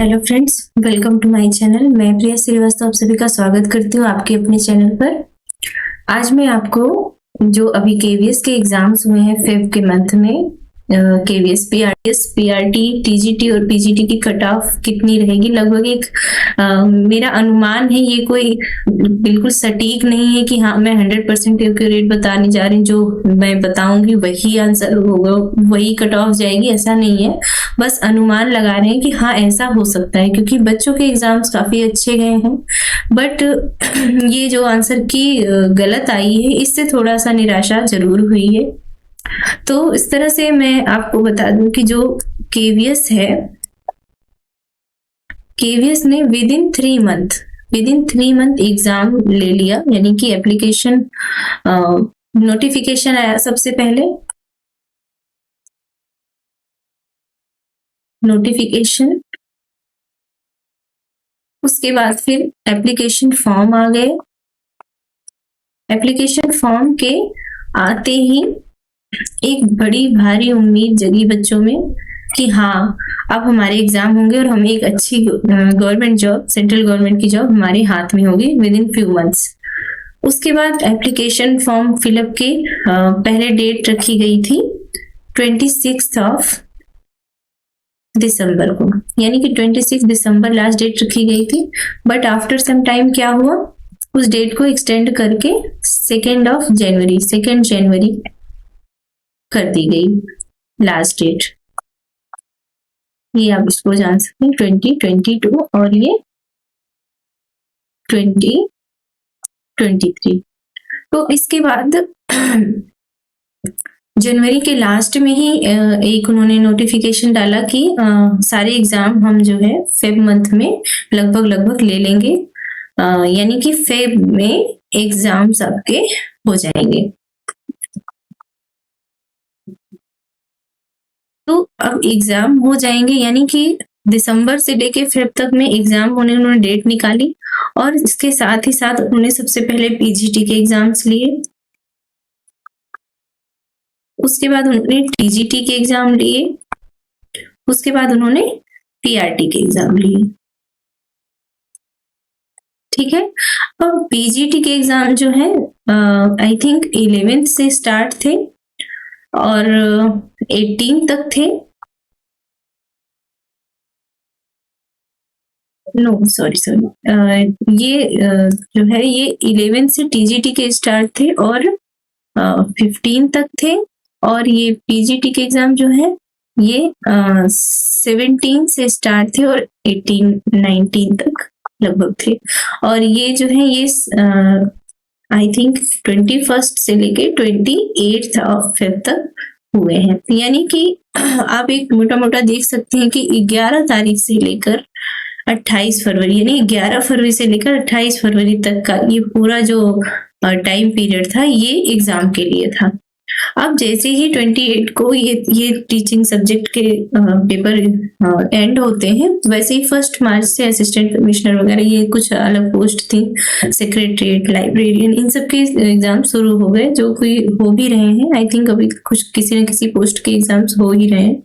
Hello friends, welcome to my channel. मैं प्रिया श्रीवास्तव आप सभी का स्वागत करती हूँ आपके अपने चैनल पर। आज मैं आपको जो अभी केवीएस के एग्जाम्स हुए हैं फेब के मंथ में, केवीएस, पीआरटीएस, पीआरटी, टीजीटी और पीजीटी की कट ऑफ कितनी रहेगी, लगभग एक मेरा अनुमान है। ये कोई बिल्कुल सटीक नहीं है कि हाँ मैं 100% एक्यूरेट बताने जा रही हूँ, जो मैं बताऊंगी वही आंसर होगा, वही कट ऑफ जाएगी, ऐसा नहीं है। बस अनुमान लगा रहे हैं कि हाँ ऐसा हो सकता है, क्योंकि बच्चों के एग्जाम्स काफी अच्छे गए हैं। बट ये जो आंसर की गलत आई है, इससे थोड़ा सा निराशा जरूर हुई है। तो इस तरह से मैं आपको बता दूं कि जो केवीएस है, केवीएस ने विद इन 3 मंथ एग्जाम ले लिया, यानी कि एप्लीकेशन नोटिफिकेशन आया सबसे पहले, नोटिफिकेशन, उसके बाद फिर एप्लीकेशन फॉर्म आ गए। एप्लीकेशन फॉर्म के आते ही एक बड़ी भारी उम्मीद जगी बच्चों में कि हाँ अब हमारे एग्जाम होंगे और हमें एक अच्छी गवर्नमेंट जॉब, सेंट्रल गवर्नमेंट की जॉब हमारे हाथ में होगी विद इन फ्यू मंथ्स। उसके बाद एप्लीकेशन फॉर्म फिलअप की पहले डेट रखी गई थी 26 दिसंबर को, यानी कि 26 दिसंबर लास्ट डेट रखी गई थी। बट आफ्टर सम टाइम क्या हुआ, उस डेट को एक्सटेंड करके 2 जनवरी कर दी गई लास्ट डेट। ये आप इसको जान सकते हैं 2022 और ये 2023। तो इसके बाद जनवरी के लास्ट में ही एक उन्होंने नोटिफिकेशन डाला कि सारे एग्जाम हम जो है फेब मंथ में लगभग ले लेंगे, यानी कि फेब में एग्जाम्स आपके हो जाएंगे। तो अब एग्जाम हो जाएंगे, यानी कि दिसंबर से लेके फेब तक में एग्जाम होने उन्होंने डेट निकाली, और इसके साथ ही साथ उन्होंने सबसे पहले पीजीटी के एग्जाम्स लिए, उसके बाद उन्होंने टीजीटी के एग्जाम लिए, उसके बाद उन्होंने पीआरटी के एग्जाम लिए। ठीक है। अब पीजीटी के एग्जाम जो है आई थिंक 11th से स्टार्ट थे और 18 तक थे। नो सॉरी ये जो है ये 11 से टीजीटी के स्टार्ट थे और 15 तक थे, और ये पीजीटी के एग्जाम जो है ये 17 से स्टार्ट थे और 18-19 तक लगभग थे। और ये जो है ये आई थिंक 21 से लेके 28 फेब तक हुए हैं। यानी कि आप एक मोटा मोटा देख सकते हैं कि 11 तारीख से लेकर 28 फरवरी, यानी 11 फरवरी से लेकर 28 फरवरी तक का ये पूरा जो टाइम पीरियड था ये एग्जाम के लिए था। अब जैसे ही 28 को ये टीचिंग सब्जेक्ट के पेपर एंड होते हैं, वैसे ही 1 मार्च से असिस्टेंट कमिश्नर वगैरह ये कुछ अलग पोस्ट थी, सेक्रेटरीट, लाइब्रेरियन, इन सब के एग्जाम शुरू हो गए, जो कोई हो भी रहे हैं। आई थिंक अभी कुछ किसी न किसी पोस्ट के एग्जाम्स हो ही रहे हैं।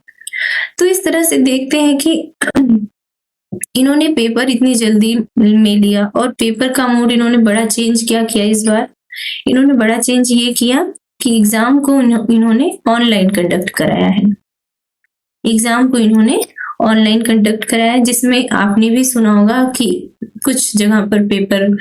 तो इस तरह से देखते हैं कि इन्होंने पेपर इतनी जल्दी में लिया, और पेपर का मोड इन्होंने बड़ा चेंज क्या किया इस बार। इन्होंने बड़ा चेंज ये किया कि एग्जाम को इन्होंने ऑनलाइन कंडक्ट कराया है। एग्जाम को इन्होंने ऑनलाइन कंडक्ट कराया, जिसमें आपने भी सुना होगा कि कुछ जगह पर पेपर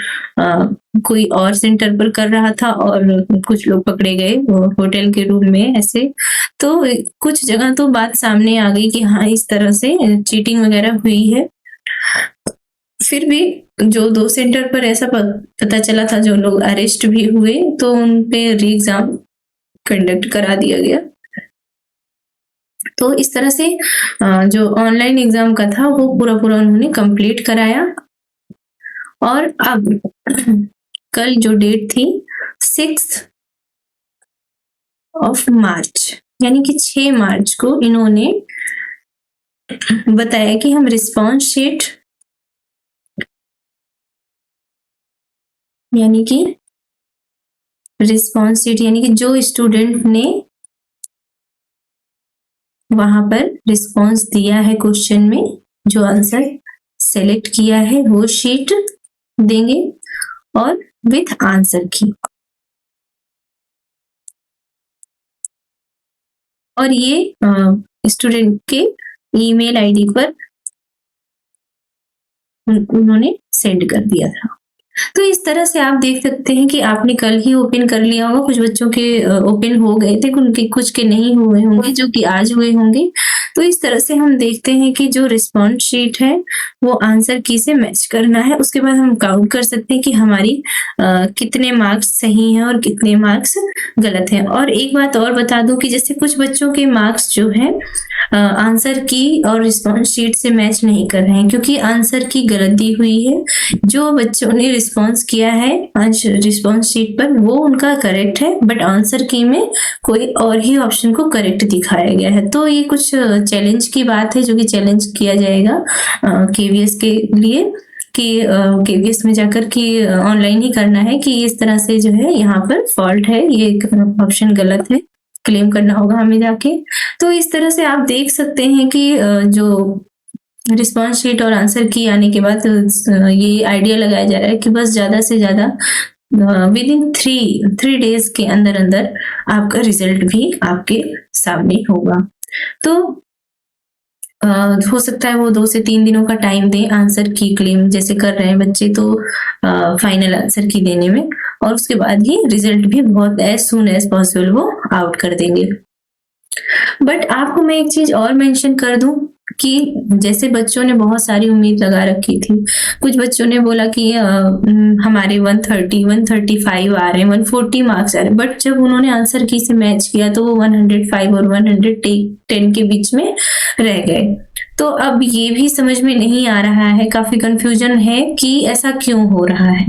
कोई और सेंटर पर कर रहा था और कुछ लोग पकड़े गए होटल के रूम में ऐसे। तो कुछ जगह तो बात सामने आ गई कि हाँ इस तरह से चीटिंग वगैरह हुई है। फिर भी जो 2 सेंटर पर ऐसा पता चला था, जो लोग अरेस्ट भी हुए, तो उन पे री एग्जाम कंडक्ट करा दिया गया। तो इस तरह से जो ऑनलाइन एग्जाम का था वो पूरा उन्होंने कंप्लीट कराया। और अब कल जो डेट थी 6 मार्च, यानी कि 6 मार्च को इन्होंने बताया कि हम रिस्पॉन्स शीट, यानी कि जो स्टूडेंट ने वहां पर रिस्पॉन्स दिया है क्वेश्चन में, जो आंसर सेलेक्ट किया है वो शीट देंगे और विथ आंसर की। और ये स्टूडेंट के ईमेल आईडी पर उन्होंने सेंड कर दिया था। तो इस तरह से आप देख सकते हैं कि आपने कल ही ओपन कर लिया होगा, कुछ बच्चों के ओपन हो गए थे, उनके कुछ के नहीं हुए होंगे, जो कि आज हुए होंगे। तो इस तरह से हम देखते हैं कि जो रिस्पॉन्स शीट है वो आंसर की से मैच करना है। उसके बाद हम काउंट कर सकते हैं कि हमारी कितने मार्क्स सही हैं और कितने मार्क्स गलत हैं। और एक बात और बता दूं कि जैसे कुछ बच्चों के मार्क्स जो है आंसर की और रिस्पॉन्स शीट से मैच नहीं कर रहे हैं, क्योंकि आंसर की गलती हुई है। जो बच्चों ने रिस्पॉन्स किया है आज रिस्पॉन्स शीट पर वो उनका करेक्ट है, बट आंसर की में कोई और ही ऑप्शन को करेक्ट दिखाया गया है। तो ये कुछ चैलेंज की बात है जो कि चैलेंज किया जाएगा केवीएस के लिए कि केवीएस में जाकर कि ऑनलाइन ही करना है कि इस तरह से जो है यहाँ पर फॉल्ट है, ये ऑप्शन गलत है, क्लेम करना होगा हमें जाके। तो इस तरह से आप देख सकते हैं कि जो रिस्पॉन्स शीट और आंसर की आने के बाद ये आइडिया लगाया जा रहा है कि बस ज्यादा से ज्यादा विद इन थ्री डेज के अंदर अंदर आपका रिजल्ट भी आपके सामने होगा। तो हो सकता है वो 2 से 3 दिनों का टाइम दें आंसर की क्लेम जैसे कर रहे हैं बच्चे, तो फाइनल आंसर की देने में, और उसके बाद ही रिजल्ट भी बहुत एज सून एज पॉसिबल वो आउट कर देंगे। बट आपको मैं एक चीज और मेंशन कर दूं कि जैसे बच्चों ने बहुत सारी उम्मीद लगा रखी थी, कुछ बच्चों ने बोला कि हमारे 130, 135 आ रहे हैं, 140 मार्क्स आ रहे हैं, बट जब उन्होंने आंसर की से मैच किया तो वो 105 और 110 के बीच में रह गए। तो अब ये भी समझ में नहीं आ रहा है, काफी कंफ्यूजन है कि ऐसा क्यों हो रहा है।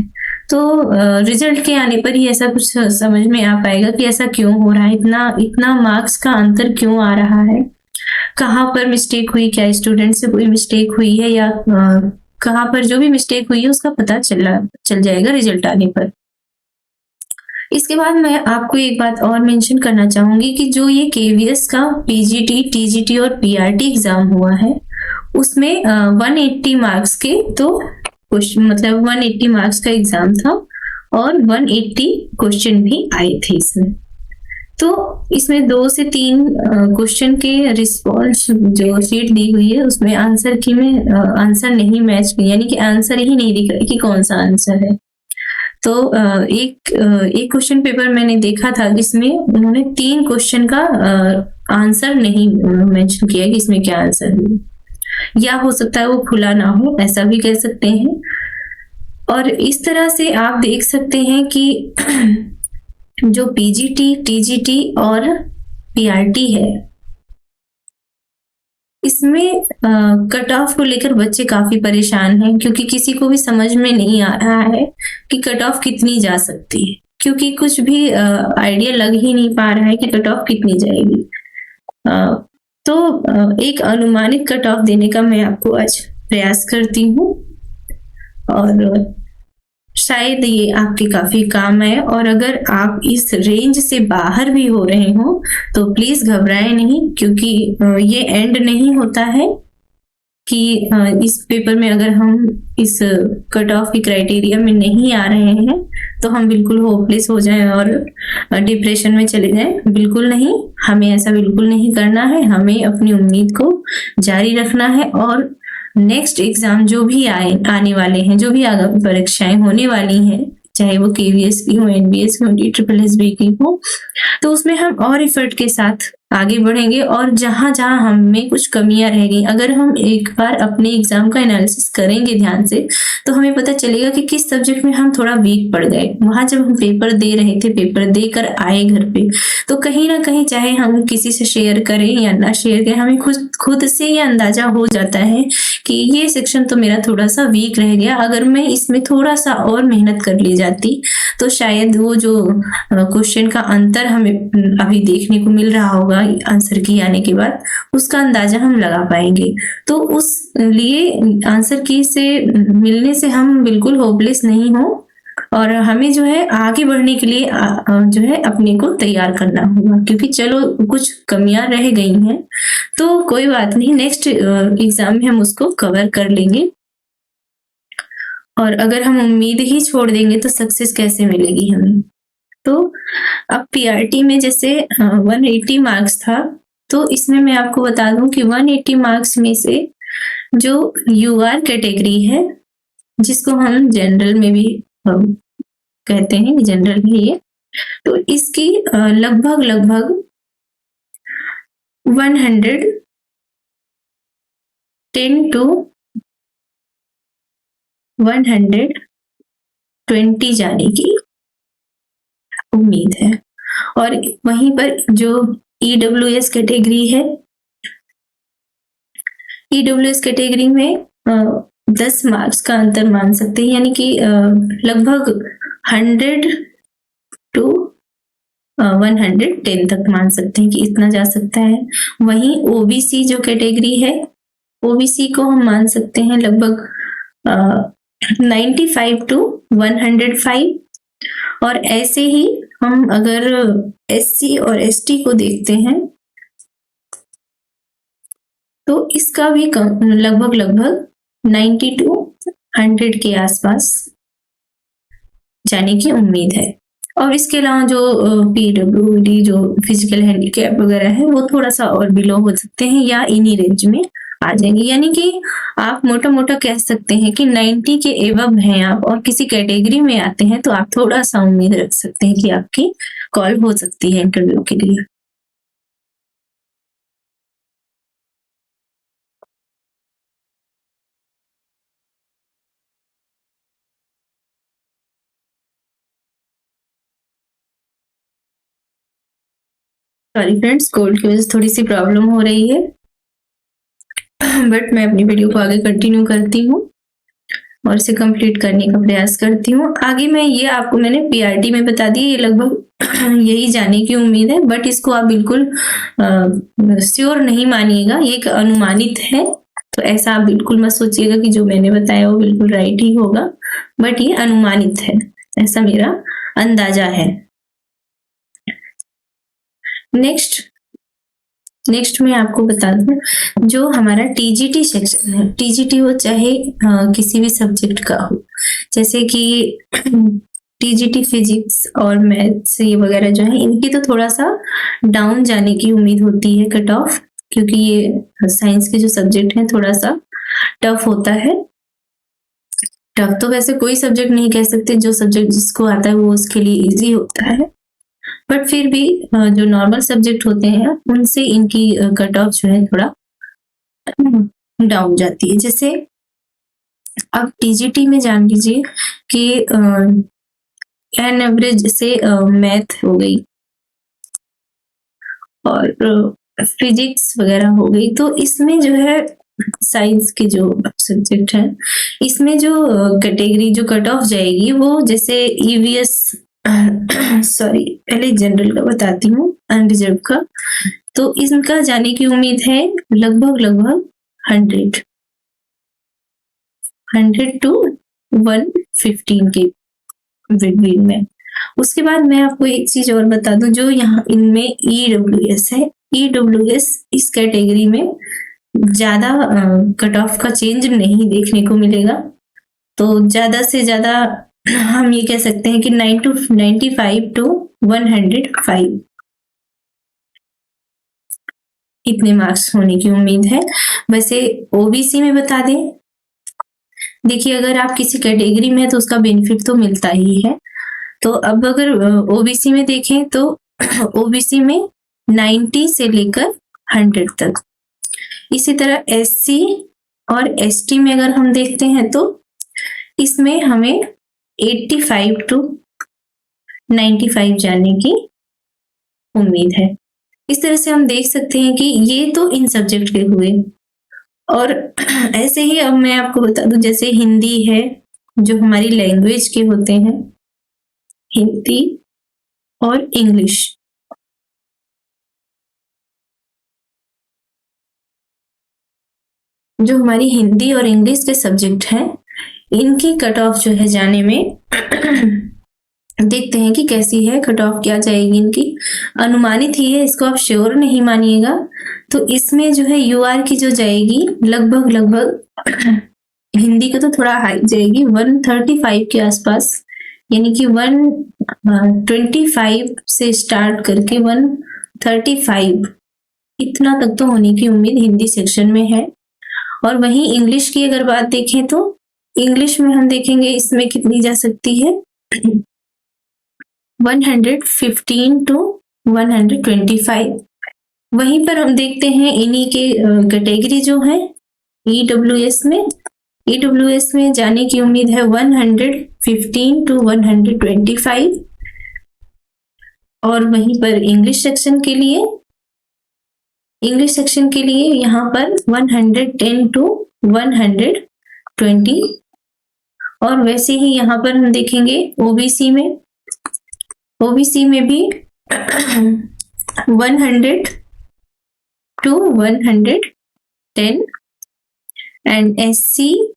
तो रिजल्ट के आने पर ही ऐसा कुछ समझ में आ पाएगा कि ऐसा क्यों हो रहा है, इतना इतना मार्क्स का अंतर क्यों आ रहा है, कहाँ पर मिस्टेक हुई, क्या स्टूडेंट से कोई मिस्टेक हुई है, या कहाँ पर जो भी मिस्टेक हुई है उसका पता चल जाएगा रिजल्ट आने पर। इसके बाद मैं आपको एक बात और मेंशन करना चाहूंगी कि जो ये केवीएस का पीजीटी, टीजीटी और पीआरटी एग्जाम हुआ है उसमें 180 मार्क्स के तो मतलब 180 मार्क्स का एग्जाम था और 180 क्वेश्चन भी आए थे इसमें। तो इसमें 2 से 3 क्वेश्चन के रिस्पॉन्स जो शीट दी हुई है उसमें आंसर की में आंसर नहीं मैच, यानी कि आंसर ही नहीं दिख रहा कि कौन सा आंसर है। तो एक क्वेश्चन पेपर मैंने देखा था जिसमें उन्होंने 3 क्वेश्चन का आंसर नहीं मेंशन किया कि इसमें क्या आंसर है, या हो सकता है वो खुला ना हो, ऐसा भी कह सकते हैं। और इस तरह से आप देख सकते हैं कि जो पीजीटी, टीजीटी और पीआरटी है इसमें कट ऑफ को लेकर बच्चे काफी परेशान हैं, क्योंकि किसी को भी समझ में नहीं आ रहा है कि कट ऑफ कितनी जा सकती है, क्योंकि कुछ भी आइडिया लग ही नहीं पा रहा है कि कट ऑफ कितनी जाएगी। तो एक अनुमानित कट ऑफ देने का मैं आपको आज प्रयास करती हूँ और शायद ये आपके काफी काम है। और अगर आप इस रेंज से बाहर भी हो रहे हो तो प्लीज घबराएं नहीं, क्योंकि ये एंड नहीं होता है कि इस पेपर में अगर हम इस कट ऑफ की क्राइटेरिया में नहीं आ रहे हैं तो हम बिल्कुल होपलेस हो जाएं और डिप्रेशन में चले जाएं। बिल्कुल नहीं, हमें ऐसा बिल्कुल नहीं करना है, हमें अपनी उम्मीद को जारी रखना है और नेक्स्ट एग्जाम जो भी आने वाले हैं, जो भी आगामी परीक्षाएं होने वाली हैं, चाहे वो केवीएस की हो, एनबीएस की हो, DSSB की हो, तो उसमें हम और इफर्ट के साथ आगे बढ़ेंगे। और जहां जहां हमें कुछ कमियां रह गई, अगर हम एक बार अपने एग्जाम का एनालिसिस करेंगे ध्यान से, तो हमें पता चलेगा कि किस सब्जेक्ट में हम थोड़ा वीक पड़ गए। वहां जब हम पेपर दे रहे थे, पेपर देकर आए घर पे, तो कहीं ना कहीं चाहे हम किसी से शेयर करें या ना शेयर करें, हमें खुद से ये अंदाजा हो जाता है कि ये सेक्शन तो मेरा थोड़ा सा वीक रह गया, अगर मैं इसमें थोड़ा सा और मेहनत कर ली जाती तो शायद वो जो क्वेश्चन का अंतर हमें अभी देखने को मिल रहा होगा आंसर की आने के बाद, उसका अंदाजा हम लगा पाएंगे। तो उस लिए आंसर की से मिलने से हम बिल्कुल होपलेस नहीं हो, और हमें जो है आगे बढ़ने के लिए जो है अपने को तैयार करना होगा, क्योंकि चलो कुछ कमियां रह गई हैं तो कोई बात नहीं, नेक्स्ट एग्जाम में हम उसको कवर कर लेंगे। और अगर हम उम्मीद ही छोड़ देंगे तो सक्सेस कैसे मिलेगी हमें। तो अब पीआरटी में जैसे 180 मार्क्स था, तो इसमें मैं आपको बता दूं कि 180 मार्क्स में से जो यूआर कैटेगरी है, जिसको हम जनरल में भी कहते हैं कि जनरल में ये, तो इसकी लगभग 110 to 120 जाने की उम्मीद है। और वहीं पर जो ईडब्ल्यूएस कैटेगरी है, ईडब्ल्यूएस कैटेगरी में 10 मार्क्स का अंतर मान सकते हैं, यानी कि लगभग 100 to 110 तक मान सकते हैं कि इतना जा सकता है। वहीं ओबीसी जो कैटेगरी है, ओबीसी को हम मान सकते हैं लगभग 95 to 105। और ऐसे ही हम अगर एससी और एसटी को देखते हैं तो इसका भी लगभग 90 to 100 के आसपास जाने की उम्मीद है। और इसके अलावा जो पीडब्ल्यूडी जो फिजिकल हैंडीकैप वगैरह है वो थोड़ा सा और बिलो हो सकते हैं या इन्हीं रेंज में आ जाएंगे। यानी कि आप मोटा मोटा कह सकते हैं कि 90 के एवब हैं आप और किसी कैटेगरी में आते हैं तो आप थोड़ा सा उम्मीद रख सकते हैं कि आपकी कॉल हो सकती है इंटरव्यू के लिए। सॉरी फ्रेंड्स, कोल्ड की वजह से थोड़ी सी प्रॉब्लम हो रही है, बट मैं अपनी वीडियो को आगे कंटिन्यू करती हूँ और इसे कंप्लीट करने का प्रयास करती हूँ। आगे मैं ये आपको मैंने पीआरटी में बता दी, ये लगभग यही जाने की उम्मीद है, बट इसको आप बिल्कुल श्योर नहीं मानिएगा, ये एक अनुमानित है। तो ऐसा आप बिल्कुल मत सोचिएगा कि जो मैंने बताया वो बिल्कुल राइट ही होगा, बट ये अनुमानित है, ऐसा मेरा अंदाजा है। नेक्स्ट मैं आपको बता दूं, जो हमारा टीजीटी सेक्शन है, टीजीटी हो चाहे किसी भी सब्जेक्ट का हो, जैसे कि टीजीटी फिजिक्स और मैथ्स ये वगैरह जो है, इनकी तो थोड़ा सा डाउन जाने की उम्मीद होती है कट ऑफ, क्योंकि ये साइंस के जो सब्जेक्ट हैं थोड़ा सा टफ होता है। टफ तो वैसे कोई सब्जेक्ट नहीं कह सकते, जो सब्जेक्ट जिसको आता है वो उसके लिए इजी होता है, बट फिर भी जो नॉर्मल सब्जेक्ट होते हैं उनसे इनकी कट ऑफ जो है थोड़ा डाउन जाती है। जैसे अब टीजीटी में जान लीजिए कि एन एवरेज से मैथ हो गई और फिजिक्स वगैरह हो गई, तो इसमें जो है साइंस के जो सब्जेक्ट है, इसमें जो कैटेगरी जो कट ऑफ जाएगी वो जैसे ईवीएस सॉरी पहले जनरल का बताती हूँ, अनरिजर्व का, तो इनका जाने की उम्मीद है लगभग 100 to 115 के बिटवीन में। उसके बाद मैं आपको एक चीज और बता दूं, जो यहाँ इनमें ईडब्ल्यूएस है, ईडब्ल्यूएस इस कैटेगरी में ज्यादा कट ऑफ का चेंज नहीं देखने को मिलेगा, तो ज्यादा से ज्यादा हम ये कह सकते हैं कि 95 to 105 इतने मार्क्स होने की उम्मीद है। वैसे ओबीसी में बता दें, देखिए अगर आप किसी कैटेगरी में है तो उसका बेनिफिट तो मिलता ही है, तो अब अगर ओबीसी में देखें तो ओबीसी में 90 से लेकर 100 तक, इसी तरह एससी और एसटी में अगर हम देखते हैं तो इसमें हमें 85 to 95 जाने की उम्मीद है। इस तरह से हम देख सकते हैं कि ये तो इन सब्जेक्ट के हुए, और ऐसे ही अब मैं आपको बता दूं, जैसे हिंदी है, जो हमारी लैंग्वेज के होते हैं, हिंदी और इंग्लिश, जो हमारी हिंदी और इंग्लिश के सब्जेक्ट हैं, इनकी कट ऑफ जो है जाने में देखते हैं कि कैसी है कट ऑफ, क्या जाएगी इनकी। अनुमानित ही है, इसको आप श्योर नहीं मानिएगा। तो इसमें जो है यूआर की जो जाएगी लगभग हिंदी का तो थोड़ा हाई जाएगी, 135 के आसपास, यानी कि 125 से स्टार्ट करके 135 इतना तक तो होने की उम्मीद हिंदी सेक्शन में है। और वहीं इंग्लिश की अगर बात देखें तो इंग्लिश में हम देखेंगे इसमें कितनी जा सकती है, 115 टू 125। वहीं पर हम देखते हैं इन्हीं के कैटेगरी जो है ईडब्ल्यूएस में जाने की उम्मीद है 115 टू 125। और वहीं पर इंग्लिश सेक्शन के लिए यहाँ पर 110 टू 120। और वैसे ही यहाँ पर हम देखेंगे ओबीसी में भी 100 टू 110। एंड एससी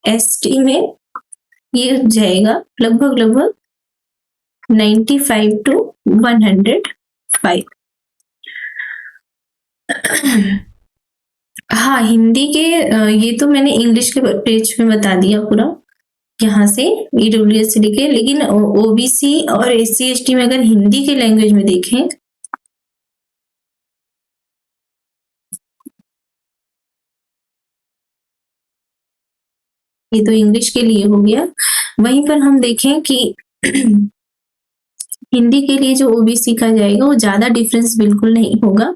एसटी में ये जाएगा लगभग 95 टू 105। हाँ, हिंदी के ये तो मैंने इंग्लिश के पेज में बता दिया पूरा यहाँ से ईडब्ल्यूएस से लेके, लेकिन ओबीसी और एससी एसटी में अगर हिंदी के लैंग्वेज में देखें ये तो इंग्लिश के लिए हो गया। वहीं पर हम देखें कि हिंदी के लिए जो ओबीसी का जाएगा वो ज्यादा डिफरेंस बिल्कुल नहीं होगा,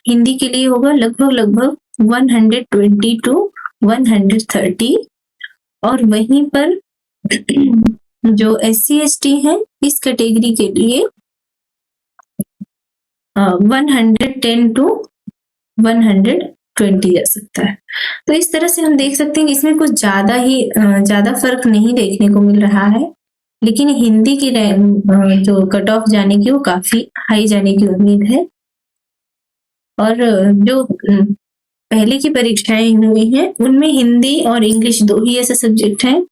हिंदी के लिए होगा लगभग 120 टू 130। और वहीं पर जो SC ST है इस कैटेगरी के लिए 110 टू 120 जा सकता है। तो इस तरह से हम देख सकते हैं कि इसमें कुछ ज्यादा फर्क नहीं देखने को मिल रहा है, लेकिन हिंदी की जो कट ऑफ जाने की वो काफी हाई जाने की उम्मीद है। और जो पहले की परीक्षाएं हुई हैं उनमें हिंदी और इंग्लिश दो ही ऐसे सब्जेक्ट हैं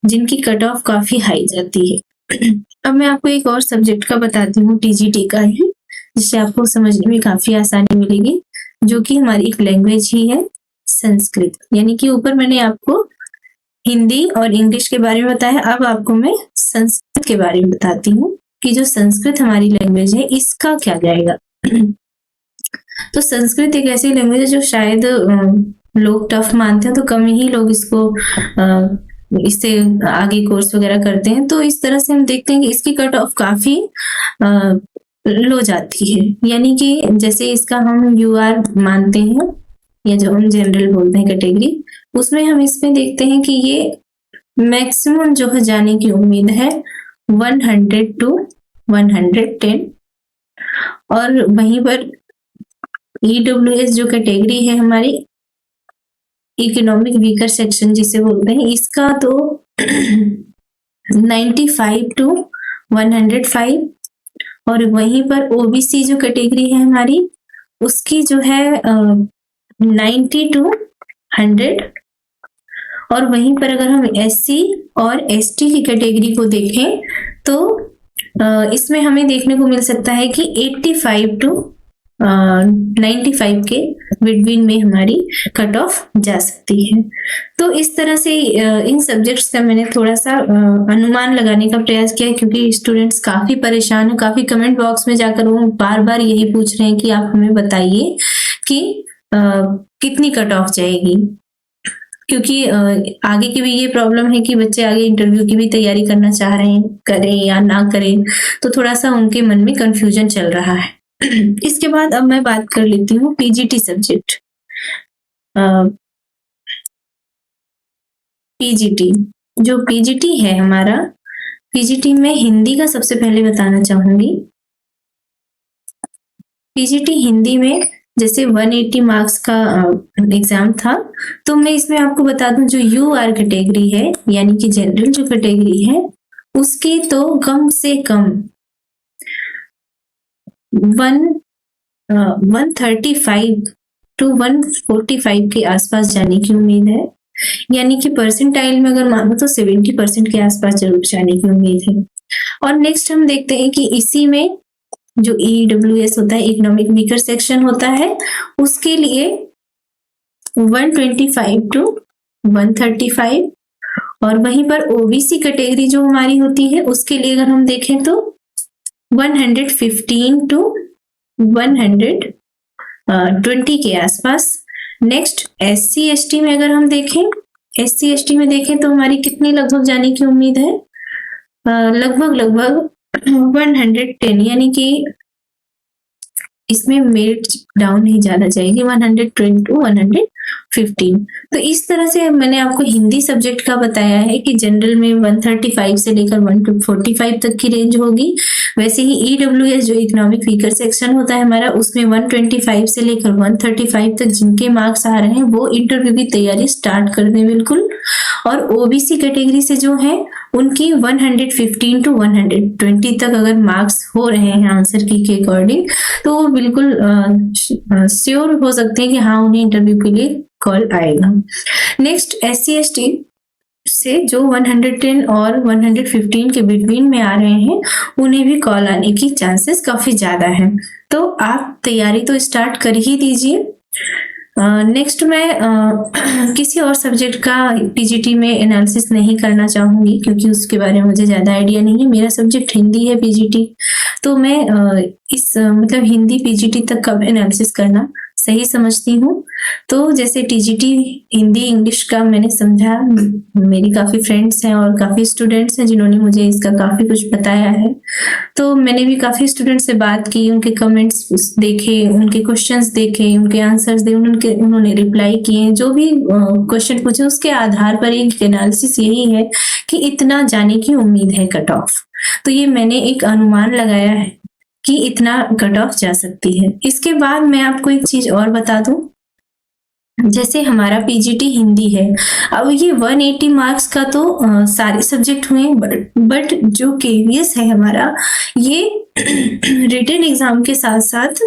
जिनकी कट ऑफ काफी हाई जाती है। अब मैं आपको एक और सब्जेक्ट का बताती हूँ, टीजीटी का ही, जिससे आपको समझने में काफी आसानी मिलेगी, जो कि हमारी एक लैंग्वेज ही है संस्कृत। यानी कि ऊपर मैंने आपको हिंदी और इंग्लिश के बारे में बताया, अब आपको मैं संस्कृत के बारे में बताती हूँ कि जो संस्कृत हमारी लैंग्वेज है इसका क्या जाएगा। तो संस्कृत एक ऐसी लैंग्वेज है जो शायद लोग टफ मानते हैं, तो कम ही लोग इससे आगे कोर्स वगैरह करते हैं। तो इस तरह से हम देखते हैं कि इसकी कट ऑफ काफी लो जाती है, यानी कि जैसे इसका हम यूआर मानते हैं या जो हम जनरल बोलते हैं कैटेगरी, उसमें हम इसमें देखते हैं कि ये मैक्सिमम जो है जाने की उम्मीद है 100 टू 110। और वहीं पर ईडब्ल्यूएस जो कैटेगरी है हमारी इकोनॉमिक वीकर सेक्शन जिसे बोलते हैं, इसका तो 95 टू 105। और वहीं पर ओबीसी जो कैटेगरी है हमारी उसकी जो है 90 टू 100। और वहीं पर अगर हम एससी और एसटी की कैटेगरी को देखें तो इसमें हमें देखने को मिल सकता है कि 85 टू 95 के बिटवीन में हमारी कट ऑफ जा सकती है। तो इस तरह से इन सब्जेक्ट्स का मैंने थोड़ा सा अनुमान लगाने का प्रयास किया, क्योंकि स्टूडेंट्स काफी परेशान हैं, काफी कमेंट बॉक्स में जाकर वो बार बार यही पूछ रहे हैं कि आप हमें बताइए कि कितनी कट ऑफ जाएगी, क्योंकि आगे की भी ये प्रॉब्लम है कि बच्चे आगे इंटरव्यू की भी तैयारी करना चाह रहे हैं, करें या ना करें, तो थोड़ा सा उनके मन में कंफ्यूजन चल रहा है। इसके बाद अब मैं बात कर लेती हूँ पीजीटी सब्जेक्ट। पीजीटी जो पीजीटी है हमारा, पीजीटी में हिंदी का सबसे पहले बताना चाहूंगी। पीजीटी हिंदी में जैसे 180 मार्क्स का एग्जाम था, तो मैं इसमें आपको बता दूं जो यूआर कैटेगरी है यानी कि जनरल जो कैटेगरी है उसकी तो कम से कम 135 टू 145 के आसपास जाने की उम्मीद है, यानी कि परसेंटाइल में अगर मानो तो 70% के आसपास जरूर जाने की उम्मीद है। और नेक्स्ट हम देखते हैं कि इसी में जो EWS होता है, इकोनॉमिक वीकर सेक्शन होता है, उसके लिए 125 to 135, और वहीं पर OBC कैटेगरी जो हमारी होती है उसके लिए अगर हम देखें तो 115 to 120 के आसपास। नेक्स्ट SC/ST में अगर हम देखें, SC/ST में देखें तो हमारी कितनी लगभग जाने की उम्मीद है, लगभग 110, यानी कि इसमें मेरिट डाउन नहीं जाना चाहिए, 120 to 115। तो इस तरह से मैंने आपको हिंदी सब्जेक्ट का बताया है कि जनरल में 135 से लेकर 145 तक की रेंज होगी। वैसे ही EWS जो इकोनॉमिक वीकर सेक्शन होता है हमारा, उसमें 125 से लेकर 135 तक जिनके मार्क्स आ रहे हैं वो इंटरव्यू की तैयारी स्टार्ट कर दें बिल्कुल। और OBC कैटेगरी से जो है उनकी 115 to 120 तक अगर मार्क्स हो रहे हैं आंसर की के अकॉर्डिंग, तो वो बिल्कुल श्योर हो सकते हैं कि हाँ उन्हें इंटरव्यू के लिए कॉल आएगा। नेक्स्ट SC/ST से जो 110 और 115 के बिटवीन में आ रहे हैं उन्हें भी कॉल आने की चांसेस काफी ज्यादा है। तो आप तैयारी तो स्टार्ट कर ही दीजिए। नेक्स्ट मैं किसी और सब्जेक्ट का PGT में एनालिसिस नहीं करना चाहूंगी क्योंकि उसके बारे में मुझे ज्यादा आइडिया नहीं है। मेरा सब्जेक्ट हिंदी है PGT, तो मैं इस मतलब हिंदी PGT तक का एनालिसिस करना सही समझती हूँ। तो जैसे TGT हिंदी इंग्लिश का मैंने समझा, मेरी काफी फ्रेंड्स हैं और काफी स्टूडेंट्स हैं जिन्होंने मुझे इसका काफी कुछ बताया है। तो मैंने भी काफी स्टूडेंट से बात की, उनके कमेंट्स देखे, उनके क्वेश्चंस देखे, उनके आंसर्स दे, उन्होंने रिप्लाई किए, जो भी क्वेश्चन पूछे उसके आधार पर एक एनालिसिस यही है कि इतना जाने की उम्मीद है कट ऑफ। तो ये मैंने एक अनुमान लगाया है कि इतना कट ऑफ जा सकती है। इसके बाद मैं आपको एक चीज और बता दूं, जैसे हमारा PGT हिंदी है, अब ये 180 मार्क्स का तो सारे सब्जेक्ट हुए, बट जो KVS है हमारा, ये रिटन एग्जाम के साथ साथ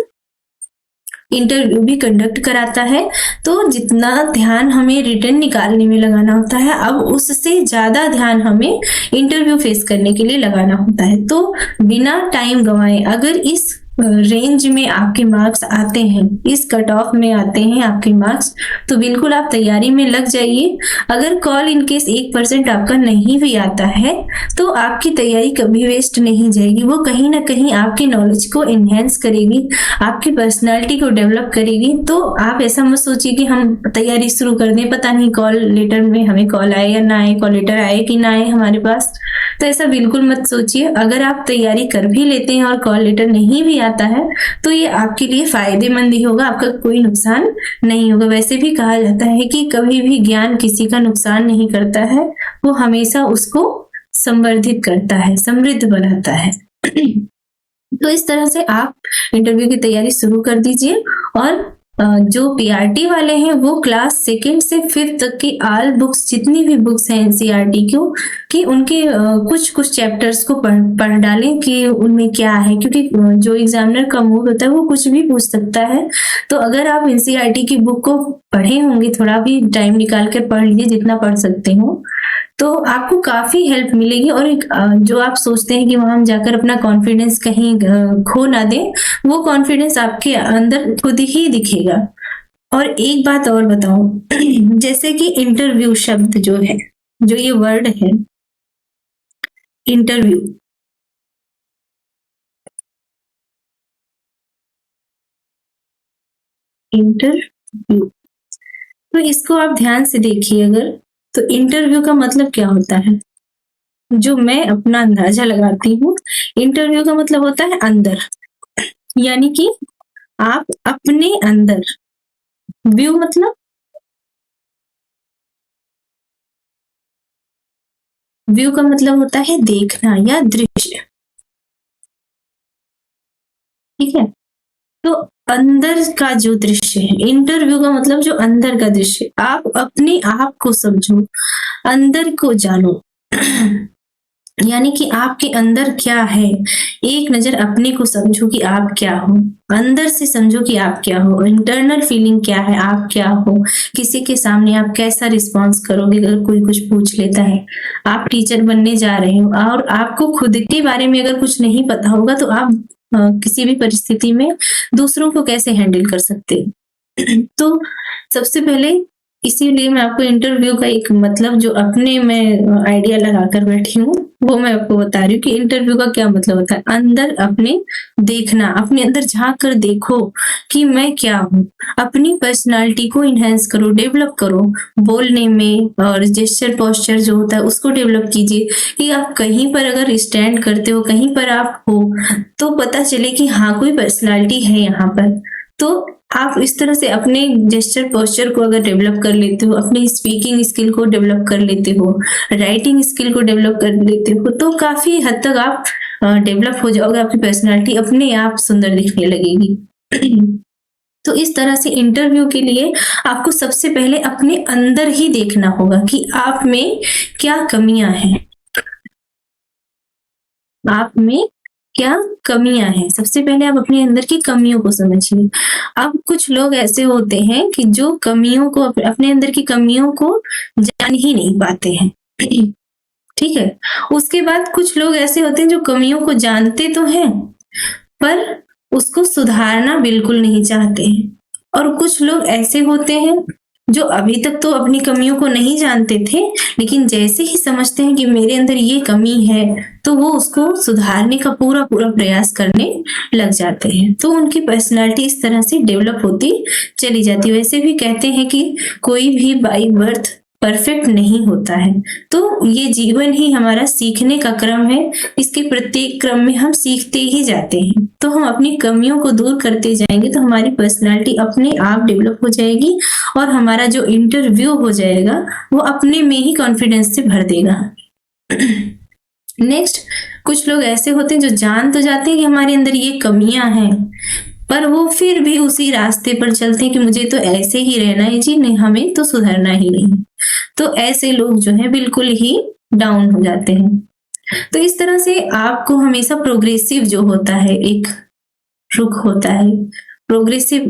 इंटरव्यू भी कंडक्ट कराता है। तो जितना ध्यान हमें रिटन निकालने में लगाना होता है, अब उससे ज्यादा ध्यान हमें इंटरव्यू फेस करने के लिए लगाना होता है। तो बिना टाइम गंवाए अगर इस रेंज में आपके मार्क्स आते हैं, इस कट ऑफ में आते हैं आपके मार्क्स, तो बिल्कुल आप तैयारी में लग जाइए। अगर कॉल इनकेस 1% आपका नहीं भी आता है तो आपकी तैयारी कभी वेस्ट नहीं जाएगी, वो कहीं ना कहीं आपकी नॉलेज को एनहेंस करेगी, आपकी पर्सनालिटी को डेवलप करेगी। तो आप ऐसा मत सोचिए कि हम तैयारी शुरू कर दें, पता नहीं कॉल लेटर में हमें कॉल आए या ना आए, कॉल लेटर आए कि ना आए हमारे पास, तो ऐसा बिल्कुल मत सोचिए। अगर आप तैयारी कर भी लेते हैं और कॉल लेटर नहीं भी आता है तो ये आपके लिए फायदेमंद ही होगा, आपका कोई नुकसान नहीं होगा। वैसे भी कहा जाता है कि कभी भी ज्ञान किसी का नुकसान नहीं करता है, वो हमेशा उसको संवर्धित करता है, समृद्ध बनाता है। तो इस तरह से आप इंटरव्यू की तैयारी शुरू कर दीजिए। और जो PRT वाले हैं वो क्लास 2nd से 5th तक की ऑल बुक्स, जितनी भी बुक्स हैं NCERT की उनके कुछ कुछ चैप्टर्स को पढ़ डालें कि उनमें क्या है, क्योंकि जो एग्जामिनर का मूड होता है वो कुछ भी पूछ सकता है। तो अगर आप NCERT की बुक को पढ़े होंगे, थोड़ा भी टाइम निकाल कर पढ़ लीजिए जितना पढ़ सकते हो, तो आपको काफी हेल्प मिलेगी। और एक जो आप सोचते हैं कि वहां जाकर अपना कॉन्फिडेंस कहीं खो ना दें, वो कॉन्फिडेंस आपके अंदर खुद ही दिखेगा। और एक बात और बताऊं, जैसे कि इंटरव्यू शब्द जो है, जो ये वर्ड है इंटरव्यू, इंटरव्यू, तो इसको आप ध्यान से देखिए अगर, तो इंटरव्यू का मतलब क्या होता है, जो मैं अपना अंदाजा लगाती हूँ, इंटरव्यू का मतलब होता है अंदर, यानी कि आप अपने अंदर, व्यू मतलब, व्यू का मतलब होता है देखना या दृश्य, ठीक है। तो अंदर का जो दृश्य है, इंटरव्यू का मतलब जो अंदर का दृश्य, आप अपने आप को समझो, अंदर को जानो। यानी कि आपके अंदर क्या है, एक नज़र अपने को समझो कि आप क्या हो, अंदर से समझो कि आप क्या हो, इंटरनल फीलिंग क्या है, आप क्या हो, किसी के सामने आप कैसा रिस्पॉन्स करोगे अगर कोई कुछ पूछ लेता है, आप टीचर बनने जा रहे हो और आपको खुद के बारे में अगर कुछ नहीं पता होगा तो आप किसी भी परिस्थिति में दूसरों को कैसे हैंडल कर सकते हैं। तो सबसे पहले इसीलिए मैं आपको इंटरव्यू का एक मतलब जो अपने मैं आइडिया लगाकर बैठी हूँ, वो मैं आपको बता रही हूँ कि इंटरव्यू का क्या मतलब होता है। अंदर अपने देखना, अपने अंदर झाँक कर देखो कि मैं क्या हूँ। अपनी पर्सनैलिटी को एनहांस करो, डेवलप करो। बोलने में और जेस्चर पोस्चर जो होता है उसको डेवलप कीजिए कि आप कहीं पर अगर स्टैंड करते हो, कहीं पर आप हो, तो पता चले कि हाँ, कोई पर्सनैलिटी है यहाँ पर। तो आप इस तरह से अपने जेस्चर पोस्चर को अगर डेवलप कर लेते हो, अपनी स्पीकिंग स्किल को डेवलप कर लेते हो, राइटिंग स्किल को डेवलप कर लेते हो, तो काफी हद तक आप डेवलप हो जाओगे, आपकी पर्सनालिटी अपने आप सुंदर दिखने लगेगी। तो इस तरह से इंटरव्यू के लिए आपको सबसे पहले अपने अंदर ही देखना होगा कि आप में क्या कमियां हैं, आप में क्या कमियां हैं। सबसे पहले आप अपने अंदर की कमियों को समझिए। अब कुछ लोग ऐसे होते हैं कि जो कमियों को अपने अंदर की कमियों को जान ही नहीं पाते हैं। ठीक है। उसके बाद कुछ लोग ऐसे होते हैं जो कमियों को जानते तो हैं पर उसको सुधारना बिल्कुल नहीं चाहते हैं। और कुछ लोग ऐसे होते हैं जो अभी तक तो अपनी कमियों को नहीं जानते थे, लेकिन जैसे ही समझते हैं कि मेरे अंदर ये कमी है, तो वो उसको सुधारने का पूरा पूरा प्रयास करने लग जाते हैं। तो उनकी पर्सनालिटी इस तरह से डेवलप होती चली जाती है। वैसे भी कहते हैं कि कोई भी बाई बर्थ परफेक्ट नहीं होता है। तो ये जीवन ही हमारा सीखने का क्रम है। इसके प्रत्येक क्रम में हम सीखते ही जाते हैं। तो हम अपनी कमियों को दूर करते जाएंगे तो हमारी पर्सनालिटी अपने आप डेवलप हो जाएगी और हमारा जो इंटरव्यू हो जाएगा वो अपने में ही कॉन्फिडेंस से भर देगा। नेक्स्ट, कुछ लोग ऐसे होते हैं जो जान तो जाते हैं कि हमारे अंदर ये कमियां हैं, पर वो फिर भी उसी रास्ते पर चलते हैं कि मुझे तो ऐसे ही रहना है जी, नहीं, हमें तो सुधरना ही नहीं। तो ऐसे लोग जो है बिल्कुल ही डाउन हो जाते हैं। तो इस तरह से आपको हमेशा प्रोग्रेसिव जो होता है, एक रुख होता है, प्रोग्रेसिव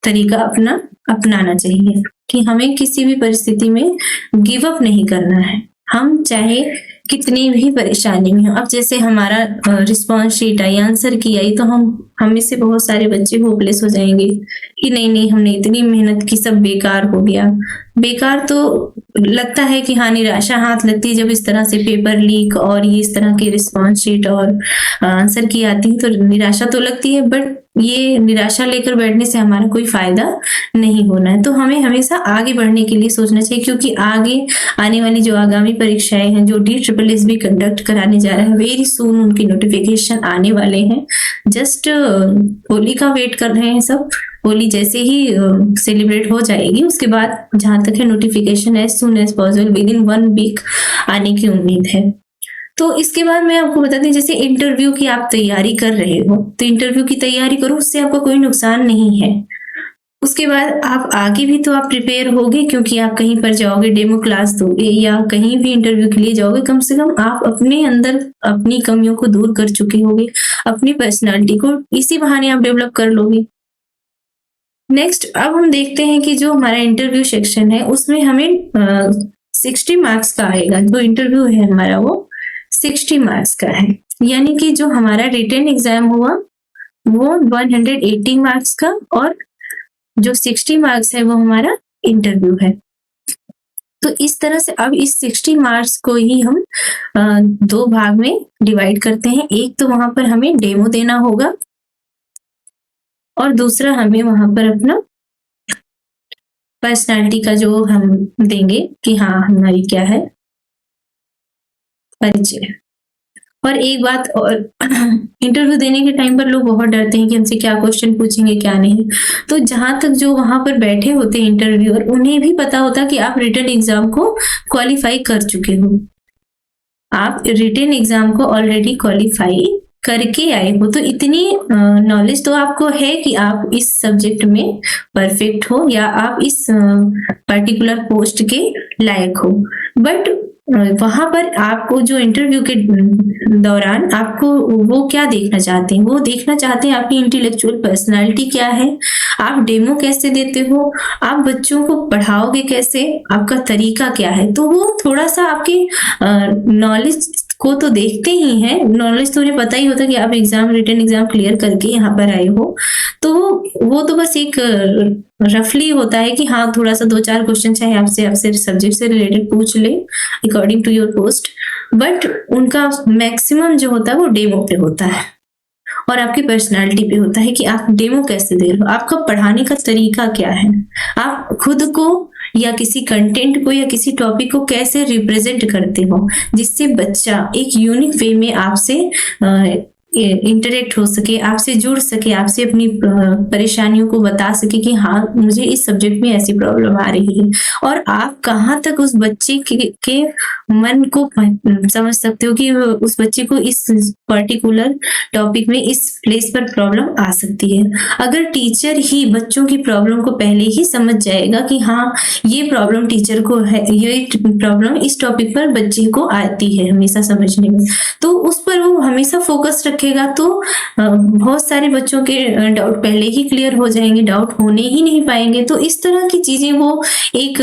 तरीका अपनाना चाहिए कि हमें किसी भी परिस्थिति में गिव अप नहीं करना है। हम चाहे कितनी भी परेशानी में हो, अब जैसे हमारा रिस्पॉन्स शीट आई, आंसर की आई, तो हम में से बहुत सारे बच्चे होपलेस हो जाएंगे कि नहीं नहीं, हमने इतनी मेहनत की, सब बेकार हो गया। बेकार तो लगता है कि हाँ, निराशा हाथ लगती है जब इस तरह से पेपर लीक और ये इस तरह की रिस्पॉन्स शीट और आंसर की आती है, तो निराशा तो लगती है, बट ये निराशा लेकर बैठने से हमारा कोई फायदा नहीं होना है। तो हमें हमेशा आगे बढ़ने के लिए सोचना चाहिए, क्योंकि आगे आने वाली जो आगामी परीक्षाएं हैं, जो DSSB कंडक्ट कराने जा रहे हैं, वेरी सून उनकी नोटिफिकेशन आने वाले हैं। जस्ट होली का वेट कर रहे हैं सब। होली जैसे ही सेलिब्रेट हो जाएगी उसके बाद जहां तक है notification as soon as possible within 1 week आने की उम्मीद है। तो इसके बाद मैं आपको बताती हूँ, जैसे इंटरव्यू की आप तैयारी कर रहे हो, तो इंटरव्यू की तैयारी करो, उससे आपका कोई नुकसान नहीं है। उसके बाद आप आगे भी तो आप प्रिपेयर होगे, क्योंकि आप कहीं पर जाओगे, डेमो क्लास दोगे या कहीं भी इंटरव्यू के लिए जाओगे, कम से कम आप अपने अंदर अपनी कमियों को दूर कर चुके होगे, अपनी पर्सनालिटी को इसी बहाने आप डेवलप कर लोगे। नेक्स्ट, अब हम देखते हैं कि जो हमारा इंटरव्यू सेक्शन है उसमें हमें 60 मार्क्स का आएगा। जो इंटरव्यू है हमारा वो 60 मार्क्स का है, यानी कि जो हमारा रिटन एग्जाम हुआ वो 180 मार्क्स का और जो 60 मार्क्स है वो हमारा इंटरव्यू है। तो इस तरह से अब इस 60 मार्क्स को ही हम 2 भाग में डिवाइड करते हैं। एक तो वहां पर हमें डेमो देना होगा और दूसरा हमें वहां पर अपना पर्सनालिटी का जो हम देंगे कि हाँ, हमारी क्या है परिचय। और एक बात और, इंटरव्यू देने के टाइम पर लोग बहुत डरते हैं कि हमसे क्या क्वेश्चन पूछेंगे क्या नहीं। तो जहां तक जो वहां पर बैठे होते हैं इंटरव्यूअर, उन्हें भी पता होता कि आप रिटन एग्जाम को क्वालिफाई कर चुके हो, आप रिटन एग्जाम को ऑलरेडी क्वालिफाई करके आए हो, तो इतनी नॉलेज तो आपको है कि आप इस सब्जेक्ट में परफेक्ट हो या आप इस पर्टिकुलर पोस्ट के लायक हो। बट वहां पर आपको जो इंटरव्यू के दौरान आपको वो क्या देखना चाहते हैं, वो देखना चाहते हैं आपकी इंटेलेक्चुअल पर्सनालिटी क्या है, आप डेमो कैसे देते हो, आप बच्चों को पढ़ाओगे कैसे, आपका तरीका क्या है। तो वो थोड़ा सा आपके नॉलेज को तो देखते ही हैं, नॉलेज तो उन्हें पता ही होता है कि आप एग्जाम, रिटन एग्जाम क्लियर करके यहाँ पर आए हो। तो वो तो बस एक रफली होता है कि हाँ थोड़ा सा 2-4 क्वेश्चन चाहे आपसे सब्जेक्ट से रिलेटेड पूछ ले according to your post, but उनका मैक्सिमम जो होता है वो डेमो पे होता है और आपकी पर्सनालिटी पे होता है कि आप डेमो कैसे दे रहे हो, आपका पढ़ाने का तरीका क्या है, आप खुद को या किसी कंटेंट को या किसी टॉपिक को कैसे रिप्रेजेंट करते हो, जिससे बच्चा एक यूनिक वे में आपसे इंटरेक्ट हो सके, आपसे जुड़ सके, आपसे अपनी परेशानियों को बता सके कि हाँ मुझे इस सब्जेक्ट में ऐसी प्रॉब्लम आ रही है, और आप कहाँ तक उस बच्चे के मन को समझ सकते हो कि उस बच्चे को इस पर्टिकुलर टॉपिक में इस प्लेस पर प्रॉब्लम आ सकती है। अगर टीचर ही बच्चों की प्रॉब्लम को पहले ही समझ जाएगा कि हाँ ये प्रॉब्लम टीचर को है, ये प्रॉब्लम इस टॉपिक पर बच्चे को आती है हमेशा समझने में, तो उस पर वो हमेशा फोकस रखेगा, तो बहुत सारे बच्चों के डाउट पहले ही क्लियर हो जाएंगे, डाउट होने ही नहीं पाएंगे। तो इस तरह की चीजें वो एक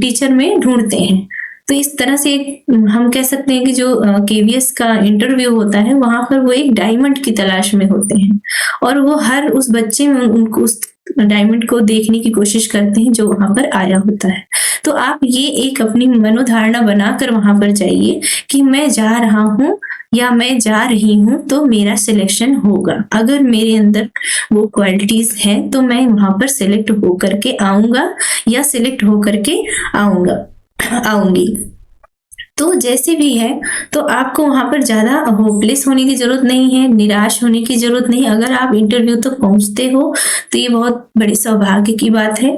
टीचर में ढूंढते हैं। तो इस तरह से हम कह सकते हैं कि जो केवीएस का इंटरव्यू होता है वहां पर वो एक डायमंड की तलाश में होते हैं, और वो हर उस बच्चे में उनको उस डायमंड को देखने की कोशिश करते हैं जो वहां पर आया होता है। तो आप ये एक अपनी मनोधारणा बनाकर वहां पर जाइए कि मैं जा रहा हूँ या मैं जा रही हूँ तो मेरा सिलेक्शन होगा, अगर मेरे अंदर वो क्वालिटीज हैं तो मैं वहां पर सिलेक्ट होकर के आऊंगा या सिलेक्ट होकर के आऊंगी। तो जैसे भी है, तो आपको वहां पर ज्यादा होपलेस होने की जरूरत नहीं है, निराश होने की जरूरत नहीं। अगर आप इंटरव्यू तक पहुंचते हो तो ये बहुत बड़े सौभाग्य की बात है,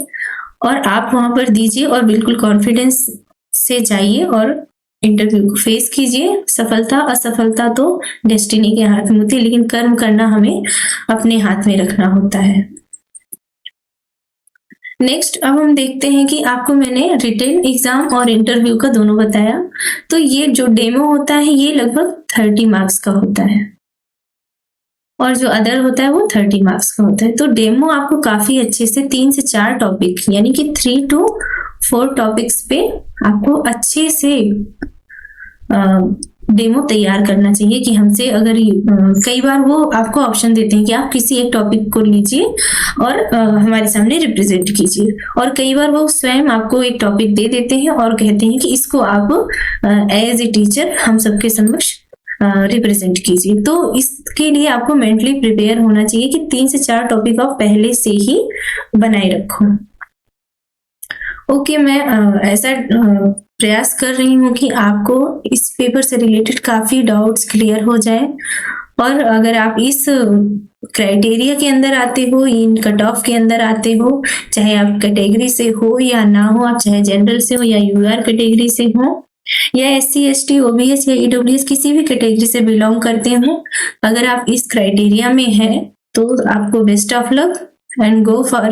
और आप वहां पर दीजिए और बिल्कुल कॉन्फिडेंस से जाइए और इंटरव्यू को फेस कीजिए। सफलता असफलता तो डेस्टिनी के हाथ में होती है, लेकिन कर्म करना हमें अपने हाथ में रखना होता है। नेक्स्ट अब हम देखते हैं कि आपको मैंने रिटन एग्जाम और इंटरव्यू का दोनों बताया। तो ये जो डेमो होता है ये लगभग 30 मार्क्स का होता है, और जो अदर होता है वो 30 मार्क्स का होता है। तो डेमो आपको काफी अच्छे से 3 से 4 टॉपिक यानी कि 3 to 4 टॉपिक्स पे आपको अच्छे से डेमो तैयार करना चाहिए कि हमसे अगर कई बार वो आपको ऑप्शन देते हैं कि आप किसी एक टॉपिक को लीजिए और हमारे सामने रिप्रेजेंट कीजिए, और कई बार वो स्वयं आपको एक टॉपिक दे देते हैं और कहते हैं कि इसको आप एज ए टीचर हम सबके समक्ष रिप्रेजेंट कीजिए। तो इसके लिए आपको मेंटली प्रिपेयर होना चाहिए कि 3 से 4 टॉपिक आप पहले से ही बनाए रखो। ओके, मैं ऐसा प्रयास कर रही हूँ कि आपको इस पेपर से रिलेटेड काफी डाउट्स क्लियर हो जाए, और अगर आप इस क्राइटेरिया के अंदर आते हो, इन कट ऑफ के अंदर आते हो, चाहे आप कैटेगरी से हो या ना हो, आप चाहे जनरल से हो या यूआर कैटेगरी से हो या SC ST OBS या EWS किसी भी कैटेगरी से बिलोंग करते हो, अगर आप इस क्राइटेरिया में हैं तो आपको best of luck and go for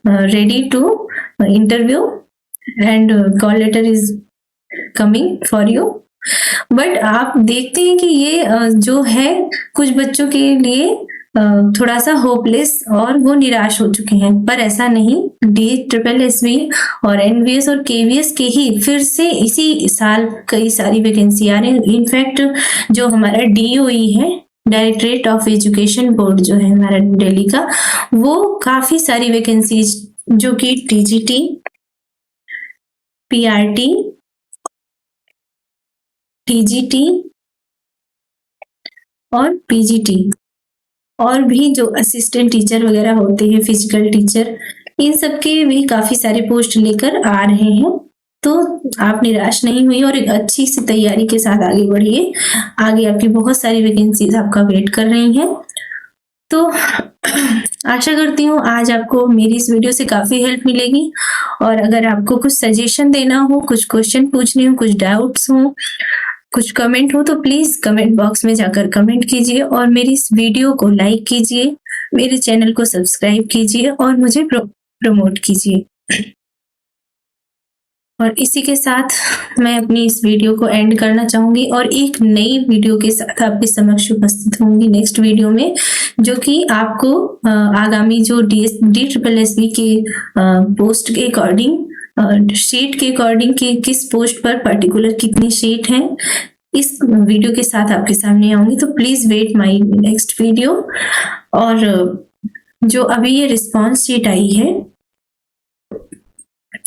ready to interview and call letter is coming for you. But आप देखते हैं कि ये जो है कुछ बच्चों के लिए थोड़ा सा होपलेस और वो निराश हो चुके हैं, पर ऐसा नहीं। DSSB और NVS और KVS के ही फिर से इसी साल कई सारी वैकेंसी आ रही है। इनफैक्ट जो हमारा DOE है, डायरेक्टरेट ऑफ एजुकेशन बोर्ड जो है हमारा दिल्ली का, वो काफी सारी वैकेंसीज जो कि TGT, PRT, TGT और PGT और भी जो असिस्टेंट टीचर वगैरह होते हैं, फिजिकल टीचर, इन सब के भी काफी सारे पोस्ट लेकर आ रहे हैं। तो आप निराश नहीं हुई और एक अच्छी सी तैयारी के साथ आगे बढ़िए। आगे आपकी बहुत सारी वैकेंसीज आपका वेट कर रही हैं। तो आशा करती हूँ आज आपको मेरी इस वीडियो से काफी हेल्प मिलेगी, और अगर आपको कुछ सजेशन देना हो, कुछ क्वेश्चन पूछने हो, कुछ डाउट्स हो, कुछ कमेंट हो तो प्लीज कमेंट बॉक्स में जाकर कमेंट कीजिए और मेरी इस वीडियो को लाइक कीजिए, मेरे चैनल को सब्सक्राइब कीजिए और मुझे प्रमोट कीजिए। और इसी के साथ मैं अपनी इस वीडियो को एंड करना चाहूंगी और एक नई वीडियो के साथ आपके समक्ष उपस्थित होंगी नेक्स्ट वीडियो में, जो कि आपको आगामी जो DSSB के पोस्ट के अकॉर्डिंग, शीट के अकॉर्डिंग कि किस पोस्ट पर पर्टिकुलर कितनी शीट है, इस वीडियो के साथ आपके सामने आऊंगी। तो please wait my next video. और जो अभी ये रिस्पॉन्स शीट आई है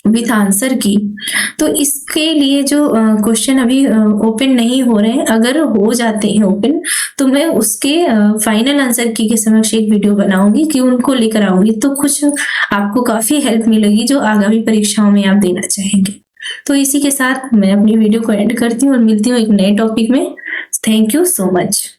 विथ आंसर की, तो इसके लिए जो क्वेश्चन अभी ओपन नहीं हो रहे हैं, अगर हो जाते हैं ओपन तो मैं उसके फाइनल आंसर की के समक्ष एक वीडियो बनाऊंगी कि उनको लेकर आऊंगी, तो कुछ आपको काफी हेल्प मिलेगी जो आगामी परीक्षाओं में आप देना चाहेंगे। तो इसी के साथ मैं अपनी वीडियो को एंड करती हूँ और मिलती हूँ एक नए टॉपिक में। Thank you so much.